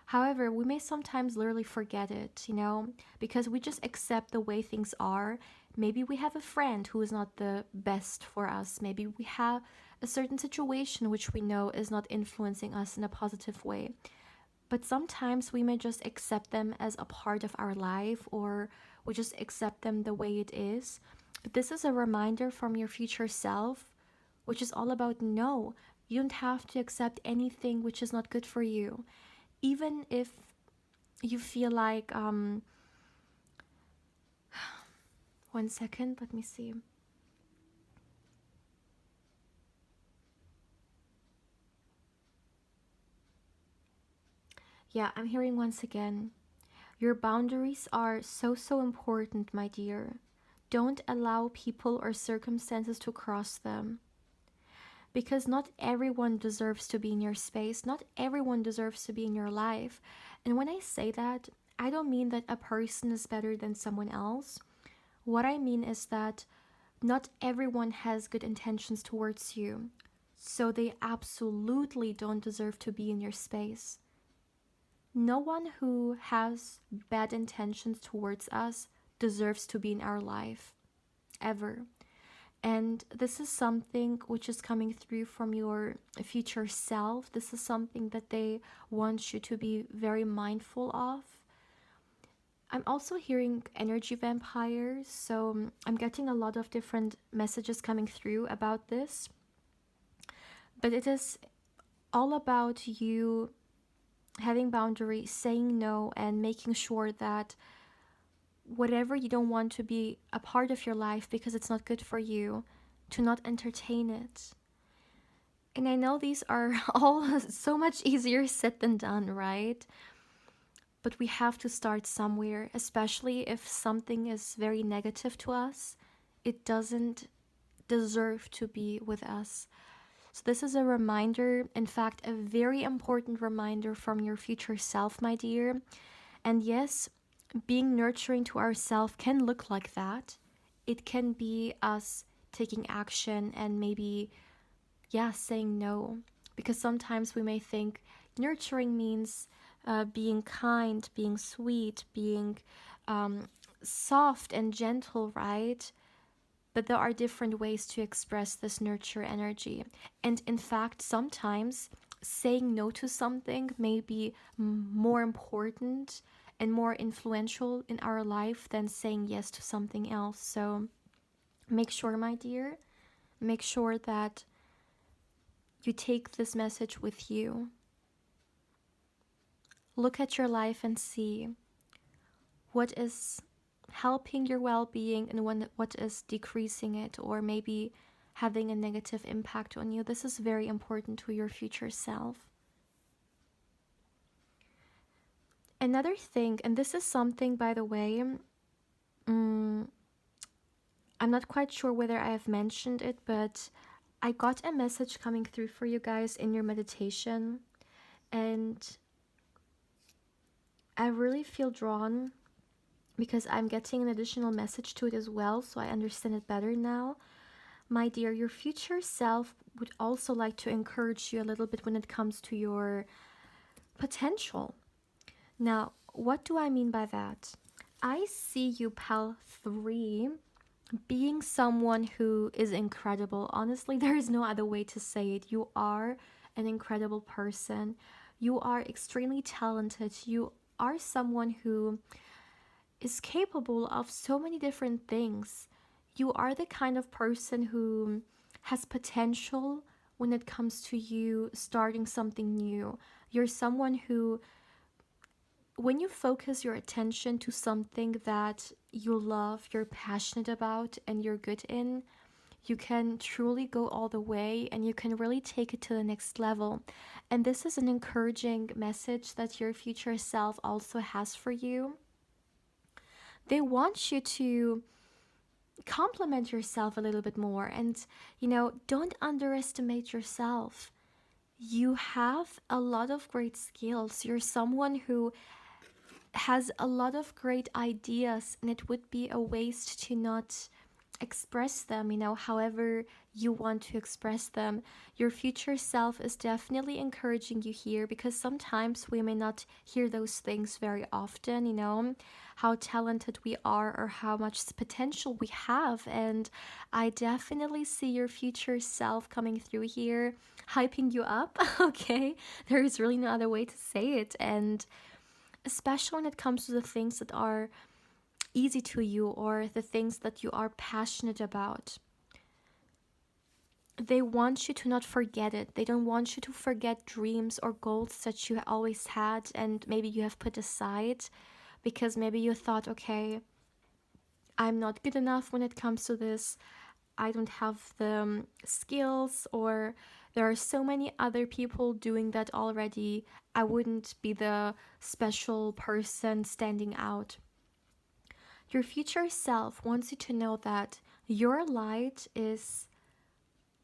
However, we may sometimes literally forget it, you know, because we just accept the way things are. Maybe we have a friend who is not the best for us. Maybe we have a certain situation which we know is not influencing us in a positive way. But sometimes we may just accept them as a part of our life, or we just accept them the way it is. But this is a reminder from your future self, which is all about no, you don't have to accept anything which is not good for you. Even if you feel like, one second, let me see. Yeah, I'm hearing once again. Your boundaries are so, so important, my dear. Don't allow people or circumstances to cross them. Because not everyone deserves to be in your space, not everyone deserves to be in your life. And when I say that, I don't mean that a person is better than someone else. What I mean is that not everyone has good intentions towards you, so they absolutely don't deserve to be in your space. No one who has bad intentions towards us deserves to be in our life, ever. And this is something which is coming through from your future self. This is something that they want you to be very mindful of. I'm also hearing energy vampires, so I'm getting a lot of different messages coming through about this. But it is all about you having boundaries, saying no, and making sure that whatever you don't want to be a part of your life because it's not good for you, to not entertain it. And I know these are all so much easier said than done, right? But we have to start somewhere, especially if something is very negative to us. It doesn't deserve to be with us. So, this is a reminder, in fact, a very important reminder from your future self, my dear. And yes, being nurturing to ourselves can look like that. It can be us taking action and maybe, yeah, saying no. Because sometimes we may think nurturing means being kind, being sweet, being soft and gentle, right? But there are different ways to express this nurture energy. And in fact, sometimes saying no to something may be more important and more influential in our life than saying yes to something else. So make sure, my dear, make sure that you take this message with you. Look at your life and see what is helping your well-being and what is decreasing it, or maybe having a negative impact on you. This is very important to your future self. Another thing, and this is something, by the way, I'm not quite sure whether I have mentioned it, but I got a message coming through for you guys in your meditation, and I really feel drawn because I'm getting an additional message to it as well, so I understand it better now. My dear, your future self would also like to encourage you a little bit when it comes to your potential. Now, what do I mean by that? I see you, pal 3, being someone who is incredible. Honestly, there is no other way to say it. You are an incredible person. You are extremely talented. You are someone who is capable of so many different things. You are the kind of person who has potential when it comes to you starting something new. You're someone who, when you focus your attention to something that you love, you're passionate about, and you're good in, you can truly go all the way and you can really take it to the next level. And this is an encouraging message that your future self also has for you. They want you to compliment yourself a little bit more and, don't underestimate yourself. You have a lot of great skills. You're someone who has a lot of great ideas, and it would be a waste to not express them, however you want to express them. Your future self is definitely encouraging you here because sometimes we may not hear those things very often, how talented we are or how much potential we have. And I definitely see your future self coming through here, hyping you up, okay? There is really no other way to say it. And especially when it comes to the things that are easy to you or the things that you are passionate about. They want you to not forget it. They don't want you to forget dreams or goals that you always had and maybe you have put aside because maybe you thought, okay, I'm not good enough when it comes to this. I don't have the skills, or there are so many other people doing that already. I wouldn't be the special person standing out. Your future self wants you to know that your light is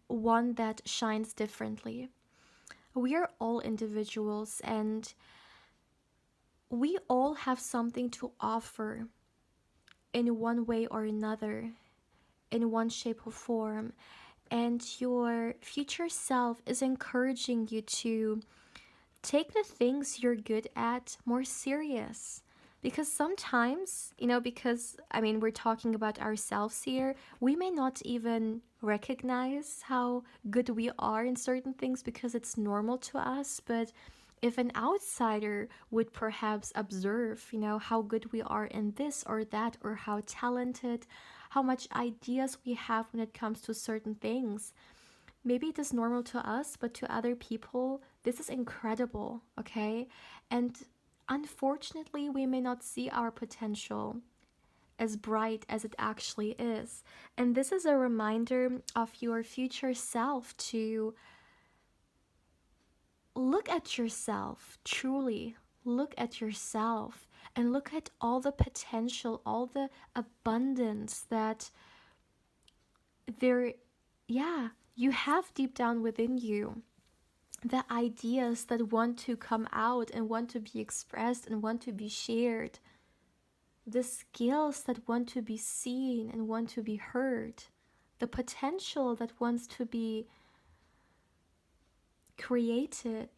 one that shines differently. We are all individuals and we all have something to offer in one way or another, in one shape or form. And your future self is encouraging you to take the things you're good at more serious. Because sometimes, because I mean, we're talking about ourselves here, we may not even recognize how good we are in certain things because it's normal to us. But if an outsider would perhaps observe, how good we are in this or that, or how talented, how much ideas we have when it comes to certain things, maybe it is normal to us, but to other people, this is incredible, okay? And unfortunately, we may not see our potential as bright as it actually is. And this is a reminder of your future self to look at yourself, truly look at yourself, and look at all the potential, all the abundance that there, yeah, you have deep down within you. The ideas that want to come out and want to be expressed and want to be shared, the skills that want to be seen and want to be heard, the potential that wants to be created.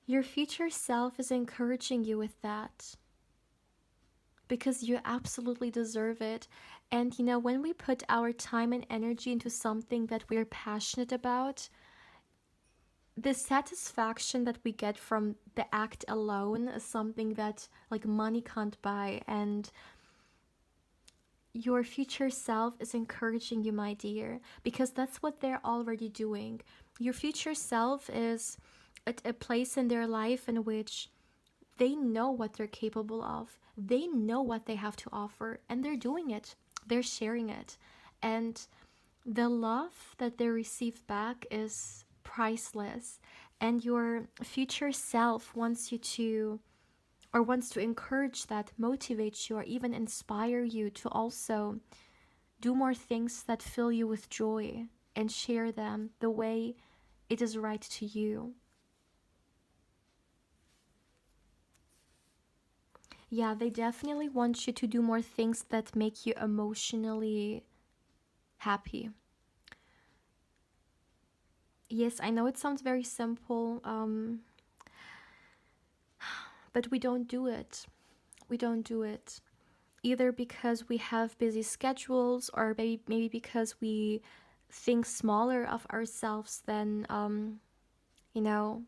Your future self is encouraging you with that because you absolutely deserve it. And when we put our time and energy into something that we're passionate about, the satisfaction that we get from the act alone is something that like money can't buy. And your future self is encouraging you, my dear, because that's what they're already doing. Your future self is at a place in their life in which they know what they're capable of, they know what they have to offer, and they're doing it, they're sharing it. And the love that they receive back is priceless. And your future self wants you to, or wants to encourage that, motivate you, or even inspire you to also do more things that fill you with joy and share them the way it is right to you. Yeah, they definitely want you to do more things that make you emotionally happy. Yes, I know it sounds very simple, but we don't do it. We don't do it. Either because we have busy schedules, or maybe because we think smaller of ourselves than, you know,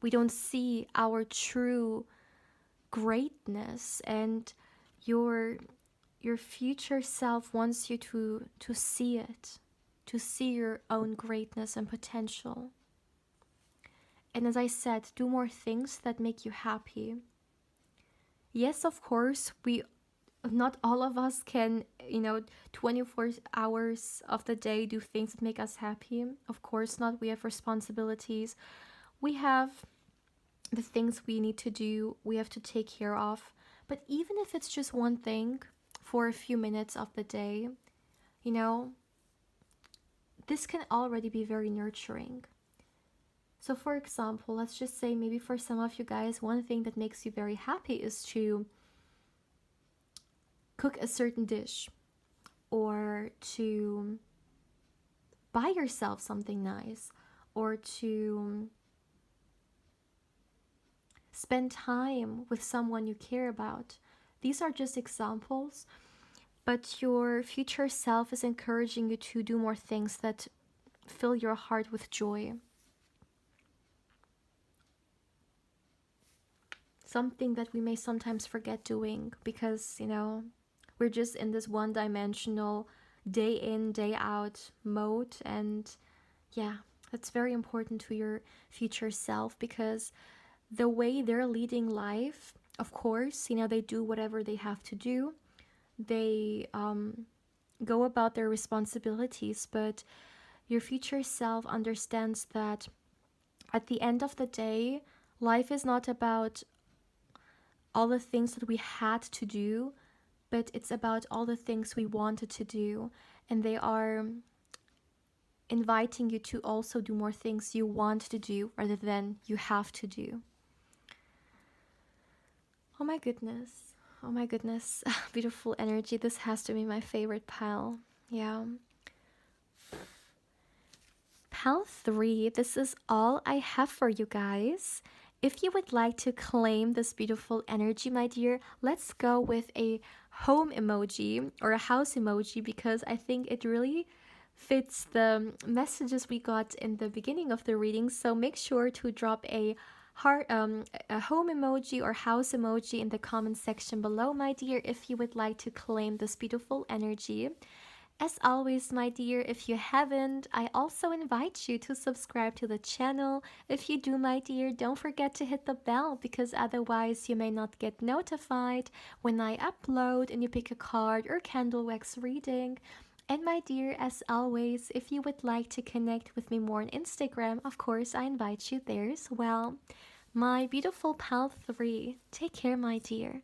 we don't see our true greatness. And your your future self wants you to see it, to see your own greatness and potential. And as I said, do more things that make you happy. Yes, of course, we not all of us can, 24 hours of the day do things that make us happy. Of course not. We have responsibilities. We have the things we need to do, we have to take care of. But even if it's just one thing for a few minutes of the day, you know, this can already be very nurturing. So, for example, let's just say maybe for some of you guys, one thing that makes you very happy is to cook a certain dish, or to buy yourself something nice, or to spend time with someone you care about. These are just examples, but your future self is encouraging you to do more things that fill your heart with joy. Something that we may sometimes forget doing because, we're just in this one dimensional, day in, day out mode. And yeah, that's very important to your future self, because the way they're leading life, of course, they do whatever they have to do. They go about their responsibilities, but your future self understands that at the end of the day, life is not about all the things that we had to do, but it's about all the things we wanted to do. And they are inviting you to also do more things you want to do rather than you have to do. Oh my goodness. Oh my goodness. Beautiful energy. This has to be my favorite pile. Yeah. Pile 3. This is all I have for you guys. If you would like to claim this beautiful energy, my dear, let's go with a home emoji or a house emoji because I think it really fits the messages we got in the beginning of the reading. So make sure to drop a home emoji or house emoji in the comment section below, my dear, if you would like to claim this beautiful energy. As always, my dear, if you haven't, I also invite you to subscribe to the channel. If you do, my dear, don't forget to hit the bell because otherwise you may not get notified when I upload a new pick a card or candle wax reading. And my dear, as always, if you would like to connect with me more on Instagram, of course, I invite you there as well. My beautiful pal 3, take care, my dear.